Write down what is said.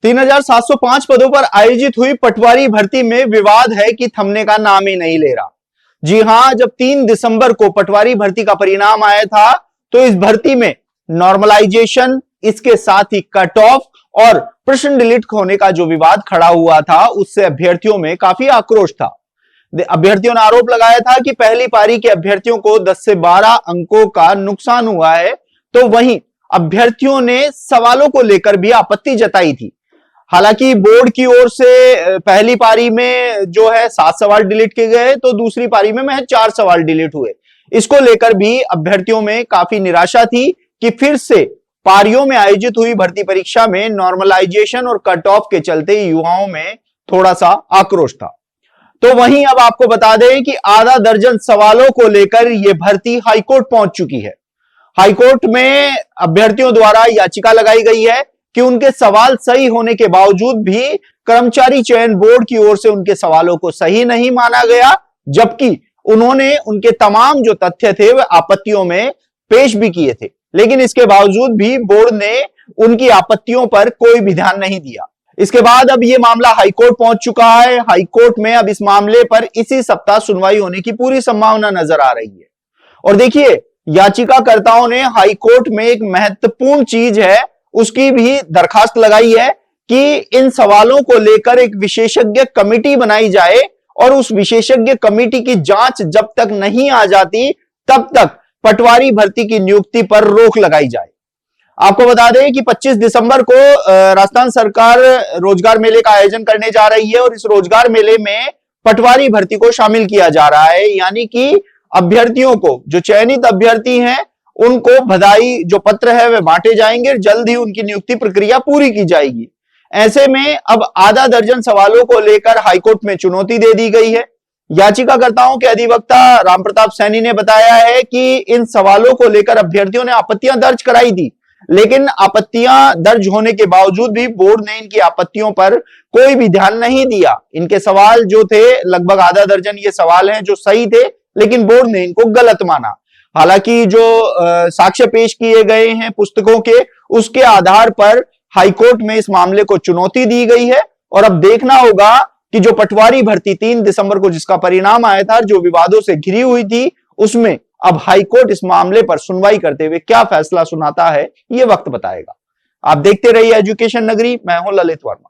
3705 पदों पर आयोजित हुई पटवारी भर्ती में विवाद है कि थमने का नाम ही नहीं ले रहा। जी हां, जब 3 दिसंबर को पटवारी भर्ती का परिणाम आया था तो इस भर्ती में नॉर्मलाइजेशन, इसके साथ ही कट ऑफ और प्रश्न डिलीट होने का जो विवाद खड़ा हुआ था उससे अभ्यर्थियों में काफी आक्रोश था। अभ्यर्थियों ने आरोप लगाया था कि पहली पारी के अभ्यर्थियों को 10 से 12 अंकों का नुकसान हुआ है, तो वहीं अभ्यर्थियों ने सवालों को लेकर भी आपत्ति जताई थी। हालांकि बोर्ड की ओर से पहली पारी में जो है 7 सवाल डिलीट किए गए तो दूसरी पारी में महज 4 सवाल डिलीट हुए। इसको लेकर भी अभ्यर्थियों में काफी निराशा थी कि फिर से पारियों में आयोजित हुई भर्ती परीक्षा में नॉर्मलाइजेशन और कट ऑफ के चलते युवाओं में थोड़ा सा आक्रोश था। तो वहीं अब आपको बता दें कि आधा दर्जन सवालों को लेकर यह भर्ती हाईकोर्ट पहुंच चुकी है। हाईकोर्ट में अभ्यर्थियों द्वारा याचिका लगाई गई है कि उनके सवाल सही होने के बावजूद भी कर्मचारी चयन बोर्ड की ओर से उनके सवालों को सही नहीं माना गया, जबकि उन्होंने उनके तमाम जो तथ्य थे वे आपत्तियों में पेश भी किए थे, लेकिन इसके बावजूद भी बोर्ड ने उनकी आपत्तियों पर कोई भी ध्यान नहीं दिया। इसके बाद अब यह मामला हाईकोर्ट पहुंच चुका है। हाईकोर्ट में अब इस मामले पर इसी सप्ताह सुनवाई होने की पूरी संभावना नजर आ रही है। और देखिए, याचिकाकर्ताओं ने हाईकोर्ट में एक महत्वपूर्ण चीज है उसकी भी दरखास्त लगाई है कि इन सवालों को लेकर एक विशेषज्ञ कमेटी बनाई जाए और उस विशेषज्ञ कमेटी की जांच जब तक नहीं आ जाती तब तक पटवारी भर्ती की नियुक्ति पर रोक लगाई जाए। आपको बता दें कि 25 दिसंबर को राजस्थान सरकार रोजगार मेले का आयोजन करने जा रही है और इस रोजगार मेले में पटवारी भर्ती को शामिल किया जा रहा है, यानी कि अभ्यर्थियों को, जो चयनित अभ्यर्थी हैं उनको बधाई जो पत्र है वे बांटे जाएंगे, जल्द ही उनकी नियुक्ति प्रक्रिया पूरी की जाएगी। ऐसे में अब आधा दर्जन सवालों को लेकर हाईकोर्ट में चुनौती दे दी गई है। याचिकाकर्ताओं के अधिवक्ता रामप्रताप सैनी ने बताया है कि इन सवालों को लेकर अभ्यर्थियों ने आपत्तियां दर्ज कराई थी, लेकिन आपत्तियां दर्ज होने के बावजूद भी बोर्ड ने इनकी आपत्तियों पर कोई भी ध्यान नहीं दिया। इनके सवाल जो थे, लगभग आधा दर्जन ये सवाल हैं जो सही थे, लेकिन बोर्ड ने इनको गलत माना। हालांकि जो साक्ष्य पेश किए गए हैं पुस्तकों के, उसके आधार पर हाईकोर्ट में इस मामले को चुनौती दी गई है और अब देखना होगा कि जो पटवारी भर्ती 3 दिसंबर को जिसका परिणाम आया था, जो विवादों से घिरी हुई थी, उसमें अब हाईकोर्ट इस मामले पर सुनवाई करते हुए क्या फैसला सुनाता है, यह वक्त बताएगा। आप देखते रहिए एजुकेशन नगरी, मैं हूं ललित वर्मा।